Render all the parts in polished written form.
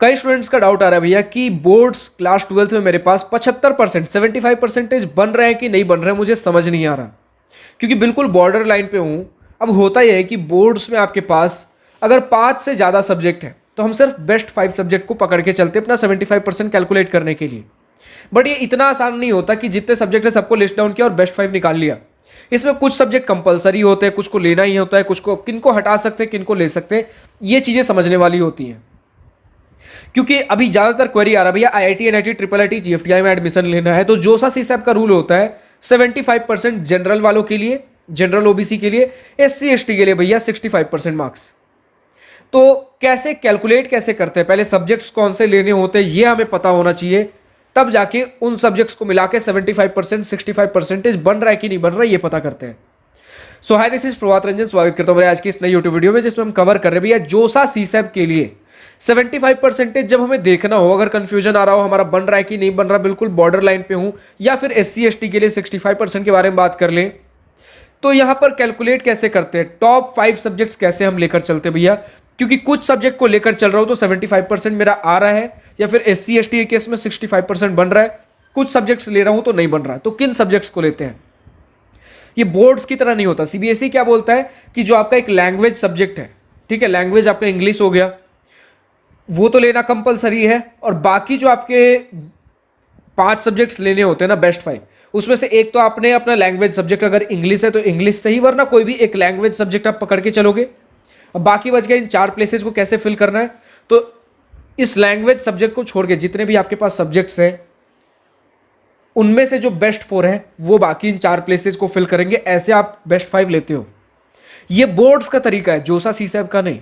कई स्टूडेंट्स का डाउट आ रहा है भैया कि बोर्ड्स क्लास 12th में मेरे पास 75% 75% बन रहे हैं कि नहीं बन रहे हैं, मुझे समझ नहीं आ रहा, क्योंकि बिल्कुल बॉर्डर लाइन पे हूं। अब होता यह है कि बोर्ड्स में आपके पास अगर 5 से ज़्यादा सब्जेक्ट है तो हम सिर्फ बेस्ट 5 सब्जेक्ट को पकड़ के चलते अपना 75% कैलकुलेट करने के लिए। बट ये इतना आसान नहीं होता कि जितने सब्जेक्ट है सबको लिस्ट डाउन किया और बेस्ट 5 निकाल लिया। इसमें कुछ सब्जेक्ट कंपलसरी होते हैं, कुछ को लेना ही होता है, कुछ को किन को हटा सकते हैं, किन को ले सकते हैं, ये चीज़ें समझने वाली होती हैं। क्योंकि अभी ज़्यादातर क्वेरी आ रहा है भैया IIT NIT IIIT GFTI में एडमिशन लेना है तो जोसा सीसैप का रूल होता है 75% जनरल वालों के लिए, जनरल OBC के लिए, SC ST के लिए भैया 65% मार्क्स। तो कैसे कैलकुलेट कैसे करते हैं, पहले सब्जेक्ट्स कौन से लेने होते हैं ये हमें पता होना चाहिए, तब जाके उन सब्जेक्ट्स को मिला के 75% 65% बन रहा है कि नहीं बन रहा है ये पता करते हैं। सो हाय, दिस इज प्रभात रंजन, स्वागत करता हूं मेरे आज की इस नई यूट्यूब वीडियो में जिसमें हम कवर कर रहे हैं भैया जोसा सीसैप के लिए 75% जब हमें देखना हो, अगर कंफ्यूजन आ रहा हो हमारा बन रहा है कि नहीं बन रहा, बिल्कुल बॉर्डर लाइन पे हूं, या फिर SC ST के लिए 65% के बारे में बात कर लें, तो यहां पर कैलकुलेट कैसे करते हैं, टॉप 5 सब्जेक्ट्स कैसे हम लेकर चलते हैं भैया। क्योंकि कुछ सब्जेक्ट को लेकर चल रहा हूं तो 75% मेरा आ रहा है, या फिर SC ST के केस में 65% बन रहा है, कुछ सब्जेक्ट्स ले रहा हूं तो नहीं बन रहा है, तो किन सब्जेक्ट्स को लेते हैं। ये बोर्ड्स की तरह नहीं होता। CBSE क्या बोलता है कि जो आपका एक लैंग्वेज सब्जेक्ट है, ठीक है, लैंग्वेज आपका इंग्लिश हो गया, वो तो लेना कंपलसरी है, और बाकी जो आपके 5 सब्जेक्ट्स लेने होते हैं ना बेस्ट 5, उसमें से एक तो आपने अपना लैंग्वेज सब्जेक्ट, अगर इंग्लिश है तो इंग्लिश सही, वरना कोई भी एक लैंग्वेज सब्जेक्ट आप पकड़ के चलोगे। अब बाकी बच गया इन 4 प्लेसेस को कैसे फिल करना है। तो इस लैंग्वेज सब्जेक्ट को छोड़ के जितने भी आपके पास सब्जेक्ट्स हैं उनमें से जो बेस्ट 4 है वो बाकी इन 4 प्लेसेस को फिल करेंगे, ऐसे आप बेस्ट 5 लेते हो। ये बोर्ड्स का तरीका है, जोसा सीसैप का नहीं।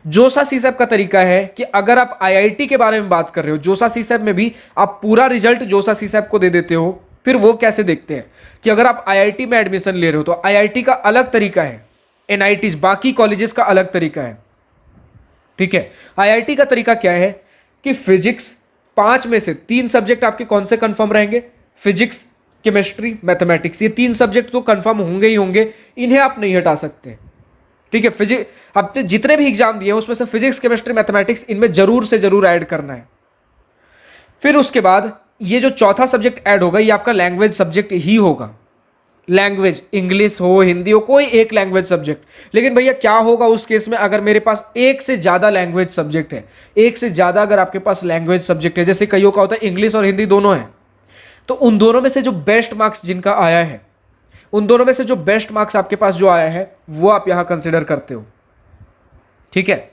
जोसा सीसैप का तरीका है कि अगर आप IIT के बारे में बात कर रहे हो, जोसा सीसैप में भी आप पूरा रिजल्ट जोसा सीसैप को दे देते हो। फिर वो कैसे देखते हैं कि अगर आप IIT में एडमिशन ले रहे हो तो IIT का अलग तरीका है, NITs बाकी कॉलेजेस का अलग तरीका है, ठीक है। IIT का तरीका क्या है कि फिजिक्स 5 में से 3 सब्जेक्ट आपके कौन से कंफर्म रहेंगे, फिजिक्स, केमिस्ट्री, मैथमेटिक्स, ये 3 सब्जेक्ट तो कंफर्म होंगे ही होंगे, इन्हें आप नहीं हटा सकते, ठीक है। फिजिक्स आपने जितने भी एग्जाम दिए उसमें से फिजिक्स, केमिस्ट्री, मैथमेटिक्स इनमें जरूर से जरूर ऐड करना है। फिर उसके बाद ये जो चौथा सब्जेक्ट ऐड होगा ये आपका लैंग्वेज सब्जेक्ट ही होगा, लैंग्वेज इंग्लिश हो, हिंदी हो, कोई एक लैंग्वेज सब्जेक्ट। लेकिन भैया क्या होगा उस केस में अगर मेरे पास एक से ज्यादा लैंग्वेज सब्जेक्ट है, एक से ज्यादा अगर आपके पास लैंग्वेज सब्जेक्ट है, जैसे कईयों का होता है इंग्लिश और हिंदी दोनों है, तो उन दोनों में से जो बेस्ट मार्क्स जिनका आया है, उन दोनों में से जो बेस्ट मार्क्स आपके पास जो आया है वो आप यहां कंसिडर करते हो, ठीक है।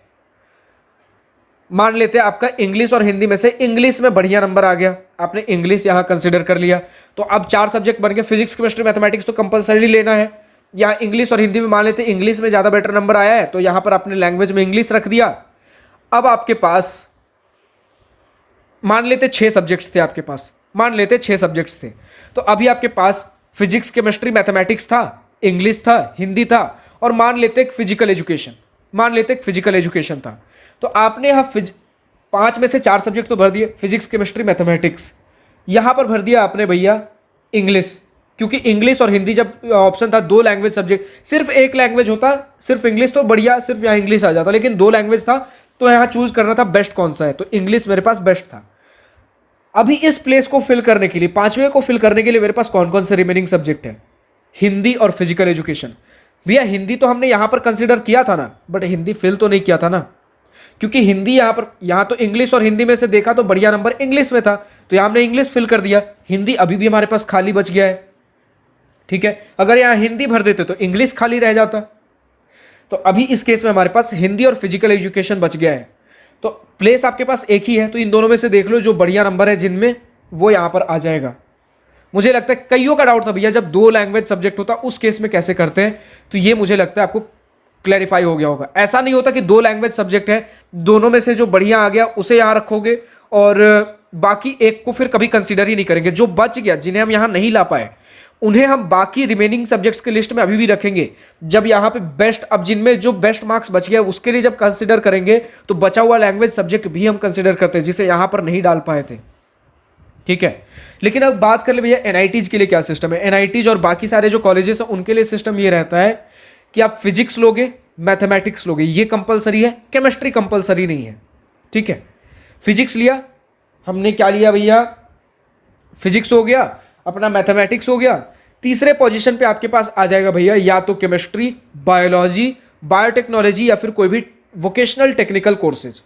मान लेते हैं आपका इंग्लिश और हिंदी में से इंग्लिश में बढ़िया नंबर आ गया, आपने इंग्लिश यहां कंसिडर कर लिया, तो अब 4 सब्जेक्ट बन गए, फिजिक्स, केमिस्ट्री, मैथमेटिक्स तो कंपलसरी लेना है। या इंग्लिश और हिंदी में मान लेते हैं इंग्लिश में ज्यादा बेटर नंबर आया है तो यहां पर आपने लैंग्वेज में इंग्लिश रख दिया। अब आपके पास मान लेते 6 सब्जेक्ट्स थे आपके पास, मान लेते 6 सब्जेक्ट्स थे, तो अभी आपके पास फिजिक्स, केमिस्ट्री, मैथमेटिक्स था, इंग्लिश था, हिंदी था, और मान लेते एक फिजिकल एजुकेशन, मान लेते एक फिजिकल एजुकेशन था। तो आपने यहां 5 में से 4 सब्जेक्ट तो भर दिए, फिजिक्स, केमिस्ट्री, मैथमेटिक्स, यहां पर भर दिया आपने भैया इंग्लिश, क्योंकि इंग्लिश और हिंदी जब ऑप्शन था 2 लैंग्वेज सब्जेक्ट, सिर्फ एक लैंग्वेज होता सिर्फ इंग्लिश तो बढ़िया, सिर्फ यहां इंग्लिश आ जाता, लेकिन 2 लैंग्वेज था तो यहां चूज करना था बेस्ट कौन सा है, तो इंग्लिश मेरे पास बेस्ट था। अभी इस प्लेस को फिल करने के लिए, 5वें को फिल करने के लिए मेरे पास कौन कौन से रिमेनिंग सब्जेक्ट है, हिंदी और फिजिकल एजुकेशन। भैया हिंदी तो हमने यहां पर कंसिडर किया था ना, बट हिंदी फिल तो नहीं किया था ना, क्योंकि हिंदी यहां तो इंग्लिश और हिंदी में से देखा तो बढ़िया नंबर इंग्लिश में था, तो यहां हमने इंग्लिश फिल कर दिया, हिंदी अभी भी हमारे पास खाली बच गया है, ठीक है। अगर यहां हिंदी भर देते तो इंग्लिश खाली रह जाता, तो अभी इस केस में हमारे पास हिंदी और फिजिकल एजुकेशन बच गया है, तो प्लेस आपके पास एक ही है, तो इन दोनों में से देख लो जो बढ़िया नंबर है जिनमें वो यहां पर आ जाएगा। मुझे लगता है कईयों का डाउट था भैया जब 2 लैंग्वेज सब्जेक्ट होता उस केस में कैसे करते हैं, तो ये मुझे लगता है आपको क्लैरिफाई हो गया होगा। ऐसा नहीं होता कि 2 लैंग्वेज सब्जेक्ट है, दोनों में से जो बढ़िया आ गया उसे यहां रखोगे और बाकी एक को फिर कभी कंसीडर ही नहीं करेंगे। जो बच गया, जिन्हें हम यहां नहीं ला पाए, उन्हें हम बाकी रिमेनिंग सब्जेक्ट्स की लिस्ट में अभी भी रखेंगे। जब यहां पे बेस्ट, अब जिनमें जो बेस्ट मार्क्स बच गया उसके लिए जब कंसीडर करेंगे तो बचा हुआ लैंग्वेज सब्जेक्ट भी हम कंसीडर करते हैं जिसे यहां पर नहीं डाल पाए थे, ठीक है। लेकिन अब बात कर ले भैया NITs के लिए क्या सिस्टम है। NITs और बाकी सारे जो कॉलेजेस हैं उनके लिए सिस्टम ये रहता है कि आप फिजिक्स लोगे, मैथमेटिक्स लोगे, ये कंपलसरी है, केमिस्ट्री कंपलसरी नहीं है, ठीक है। फिजिक्स लिया, हमने क्या लिया भैया, फिजिक्स हो गया, अपना मैथमेटिक्स हो गया। तीसरे पोजीशन पे आपके पास आ जाएगा भैया या तो केमिस्ट्री, बायोलॉजी, बायोटेक्नोलॉजी या फिर कोई भी वोकेशनल टेक्निकल कोर्सेज।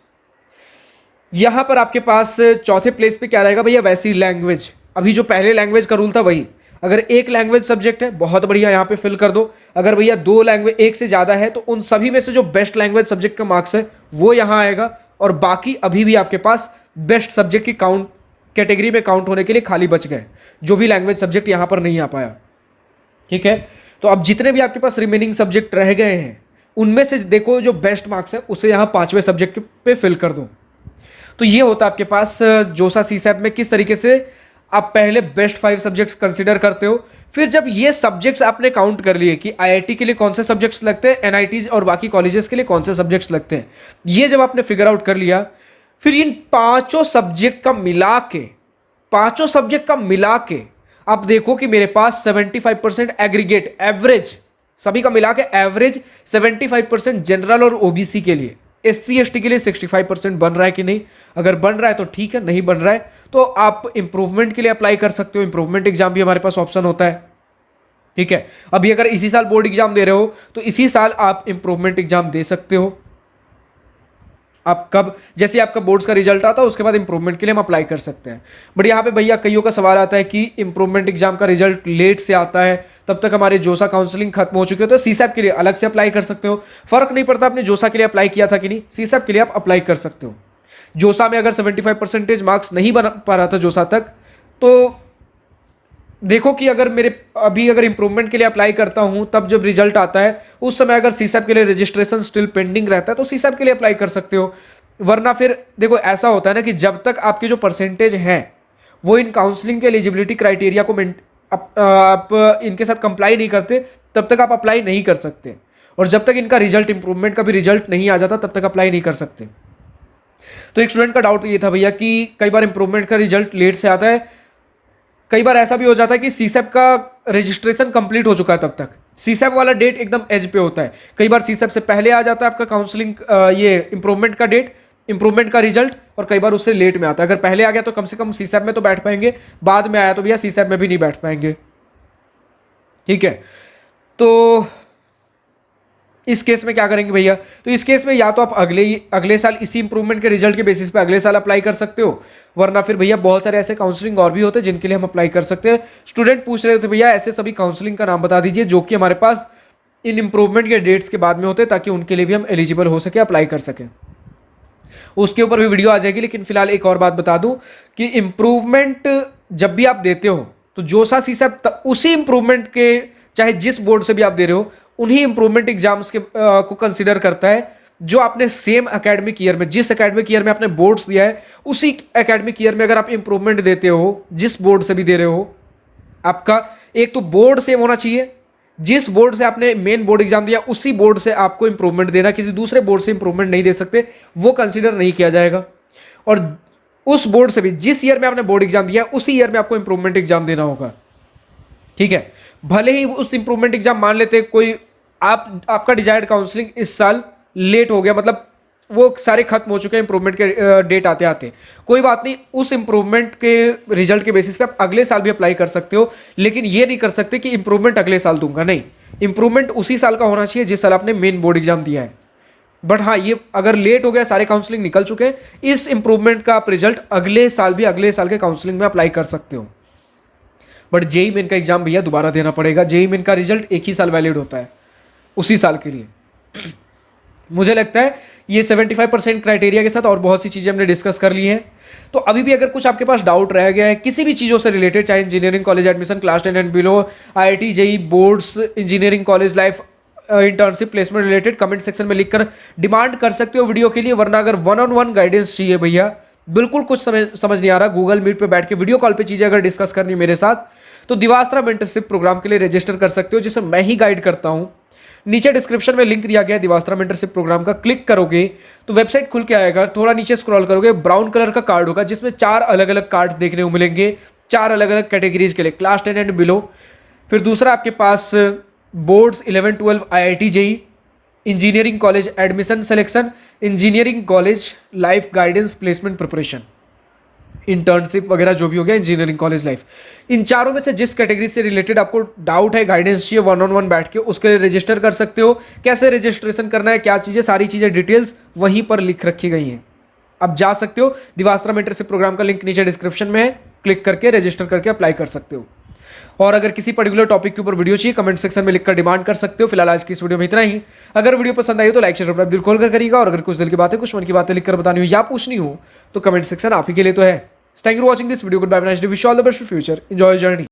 यहां पर आपके पास चौथे प्लेस पे क्या रहेगा भैया, वैसी लैंग्वेज। अभी जो पहले लैंग्वेज का रूल था वही, अगर एक लैंग्वेज सब्जेक्ट है बहुत बढ़िया, यहां पे फिल कर दो। अगर भैया दो लैंग्वेज, एक से ज्यादा है, तो उन सभी में से जो बेस्ट लैंग्वेज सब्जेक्ट का मार्क्स है वो यहां आएगा, और बाकी अभी भी आपके पास बेस्ट सब्जेक्ट की काउंट कैटेगरी में काउंट होने के लिए खाली बच गए, जो भी लैंग्वेज सब्जेक्ट यहां पर नहीं आ पाया। ठीक है, तो अब जितने भी आपके पास रिमेनिंग सब्जेक्ट रह गए हैं उनमें से देखो जो बेस्ट मार्क्स है उसे यहां पांचवें सब्जेक्ट पे फिल कर दो। तो ये होता है आपके पास जोसा सीसैप में किस तरीके से आप पहले बेस्ट 5 सब्जेक्ट्स कंसीडर करते हो। फिर जब ये सब्जेक्ट्स आपने काउंट कर लिए कि आईआईटी के लिए कौन से सब्जेक्ट्स लगते हैं, एनआईटी और बाकी कॉलेजेस के लिए कौन से सब्जेक्ट्स लगते हैं, ये जब आपने फिगर आउट कर लिया, फिर इन पांचों सब्जेक्ट का मिला के, पांचों सब्जेक्ट का मिला के आप देखो कि मेरे पास 75% एग्रीगेट एवरेज, सभी का मिला के एवरेज 75% जनरल और ओबीसी के लिए, एससी एसटी के लिए 65% बन रहा है कि नहीं। अगर बन रहा है तो ठीक है, नहीं बन रहा है तो आप इंप्रूवमेंट के लिए अप्लाई कर सकते हो। इंप्रूवमेंट एग्जाम भी हमारे पास ऑप्शन होता है। ठीक है, अभी अगर इसी साल बोर्ड एग्जाम दे रहे हो तो इसी साल आप इंप्रूवमेंट एग्जाम दे सकते हो। आप कब, जैसे आपका बोर्ड्स का रिजल्ट आता है उसके बाद इंप्रूवमेंट के लिए हम अप्लाई कर सकते हैं। बट यहाँ पे भैया कईयों का सवाल आता है कि इंप्रूवमेंट एग्जाम का रिजल्ट लेट से आता है, तब तक हमारे जोसा काउंसलिंग खत्म हो चुकी है, तो सीसैप के लिए अलग से अप्लाई कर सकते हो। फर्क नहीं पड़ता आपने जोसा के लिए अप्लाई किया था कि नहीं, सीसैप के लिए आप अप्लाई कर सकते हो। जोसा में अगर 75% मार्क्स नहीं बन पा रहा था जोसा तक, तो देखो कि अगर मेरे अभी अगर इंप्रूवमेंट के लिए अप्लाई करता हूं तब जब रिजल्ट आता है उस समय अगर सीसैप के लिए रजिस्ट्रेशन स्टिल पेंडिंग रहता है तो सीसैप के लिए अप्लाई कर सकते हो। वरना फिर देखो ऐसा होता है ना कि जब तक आपके जो परसेंटेज हैं वो इन काउंसलिंग के एलिजिबिलिटी क्राइटेरिया को आप इनके साथ कंप्लाई नहीं करते तब तक आप अप्लाई नहीं कर सकते, और जब तक इनका रिजल्ट, इंप्रूवमेंट का भी रिजल्ट नहीं आ जाता तब तक अप्लाई नहीं कर सकते। तो एक स्टूडेंट का डाउट ये था भैया कि कई बार इंप्रूवमेंट का रिजल्ट लेट से आता है, कई बार ऐसा भी हो जाता है कि सीसैप का रजिस्ट्रेशन कंप्लीट हो चुका है तब तक, सीसैप वाला डेट एकदम एज पे होता है। कई बार सीसैप से पहले आ जाता है आपका काउंसलिंग ये इंप्रूवमेंट का डेट, इंप्रूवमेंट का रिजल्ट, और कई बार उससे लेट में आता है। अगर पहले आ गया तो कम से कम सीसैप में तो बैठ पाएंगे, बाद में आया तो भैया सीसैप में भी नहीं बैठ पाएंगे। ठीक है, तो इस केस में क्या करेंगे भैया, तो इस केस में या तो आप अगले साल इसी इंप्रूवमेंट के रिजल्ट के बेसिस पे अगले साल अप्लाई कर सकते हो, वरना फिर भैया बहुत सारे ऐसे काउंसलिंग और भी होते हैं जिनके लिए हम अप्लाई कर सकते हैं। स्टूडेंट पूछ रहे थे भैया ऐसे सभी काउंसलिंग का नाम बता दीजिए जो कि हमारे पास इन इंप्रूवमेंट के डेट्स के बाद में होते हैं, ताकि उनके लिए भी हम एलिजिबल हो सके, अप्लाई कर सकें। उसके ऊपर भी वीडियो आ जाएगी, लेकिन फिलहाल एक और बात बता दूं कि इंप्रूवमेंट जब भी आप देते हो तो जोसा सीसैप उसी इंप्रूवमेंट के, चाहे जिस बोर्ड से भी आप दे रहे हो, उन्हीं इंप्रूवमेंट एग्जाम्स के को कंसीडर करता है जो आपने सेम एकेडमिक ईयर में, जिस एकेडमिक ईयर में आपने बोर्ड्स दिया है उसी एकेडमिक ईयर में अगर आप इंप्रूवमेंट देते हो, जिस बोर्ड से भी दे रहे हो, आपका एक तो बोर्ड सेम होना चाहिए, जिस बोर्ड से आपने मेन बोर्ड एग्जाम दिया उसी बोर्ड से आपको इंप्रूवमेंट देना, किसी दूसरे बोर्ड से इंप्रूवमेंट नहीं दे सकते, वो कंसीडर नहीं किया जाएगा। और उस बोर्ड से भी जिस ईयर में आपने बोर्ड एग्जाम दिया उसी ईयर में आपको इंप्रूवमेंट एग्जाम देना होगा। ठीक है, भले ही उस इंप्रूवमेंट एग्जाम मान लेते कोई आपका डिजायर्ड काउंसलिंग इस साल लेट हो गया, मतलब वो सारे खत्म हो चुके हैं इंप्रूवमेंट के डेट आते आते, कोई बात नहीं, उस इंप्रूवमेंट के रिजल्ट के बेसिस पे आप अगले साल भी अप्लाई कर सकते हो। लेकिन ये नहीं कर सकते कि इंप्रूवमेंट अगले साल दूंगा, नहीं, इंप्रूवमेंट उसी साल का होना चाहिए जिस साल आपने मेन बोर्ड एग्जाम दिया है। बट हाँ, ये अगर लेट हो गया, सारे काउंसलिंग निकल चुके हैं, इस इंप्रूवमेंट का आप रिजल्ट अगले साल भी अगले साल के काउंसलिंग में अप्लाई कर सकते हो। बट जेईई मेन का एग्जाम भैया दोबारा देना पड़ेगा। जेईई मेन का रिजल्ट एक ही साल वैलिड होता है, उसी साल के लिए। मुझे लगता है ये 75% क्राइटेरिया के साथ और बहुत सी चीजें हमने डिस्कस कर ली हैं। तो अभी भी अगर कुछ आपके पास डाउट रह गया है किसी भी चीज़ों से रिलेटेड, चाहे engineering college admission, class 10 and below, IIT, JEE, boards, engineering college life, internship, placement related, comment section में लिखकर डिमांड कर सकते हो वीडियो के लिए। वरना अगर 1-on-1 गाइडेंस चाहिए भैया, बिल्कुल कुछ समझ नहीं आ रहा, गूगल मीट पे बैठ के वीडियो कॉल पे चीजें अगर डिस्कस करनी मेरे साथ, तो दिवास्त्रा मेंटरशिप प्रोग्राम के लिए रजिस्टर कर सकते हो, जिसे मैं ही गाइड करता हूं। नीचे डिस्क्रिप्शन में लिंक दिया गया है दिवास्त्रा मेंटरशिप प्रोग्राम का, क्लिक करोगे तो वेबसाइट खुल के आएगा। थोड़ा नीचे स्क्रॉल करोगे, ब्राउन कलर का कार्ड होगा जिसमें 4 अलग अलग कार्ड्स देखने को मिलेंगे, 4 अलग अलग कैटेगरीज के लिए, क्लास 10 एंड बिलो। फिर दूसरा आपके पास boards 11-12 IIT JEE, engineering college admission selection, engineering college life guidance placement preparation, internship वगैरह जो भी हो गया, इंजीनियरिंग कॉलेज लाइफ। इन चारों में से जिस कैटेगरी से रिलेटेड आपको डाउट है, गाइडेंस चाहिए, 1-on-1 बैठ के उसके लिए रजिस्टर कर सकते हो। कैसे रजिस्ट्रेशन करना है, क्या चीज़ें, सारी चीज़ें डिटेल्स वहीं पर लिख रखी गई हैं। अब जा सकते हो, दिवास्त्रा मेंटरशिप प्रोग्राम का लिंक नीचे डिस्क्रिप्शन में है, क्लिक करके रजिस्टर करके अप्लाई कर सकते हो। और अगर किसी पर्टिकुलर टॉपिक के ऊपर वीडियो चाहिए, कमेंट सेक्शन में लिखकर डिमांड कर सकते हो। फिलहाल आज की इस वीडियो में इतना ही। अगर वीडियो पसंद आई हो तो लाइक शेयर दिल खोल कर करिएगा, और अगर कुछ दिल की बातें, कुछ मन की बातें लिखकर बतानी हो या पूछनी हो तो कमेंट सेक्शन आप ही के लिए तो है। Thank you for watching this video. Good bye, nice day, wish all the best for future, enjoy journey.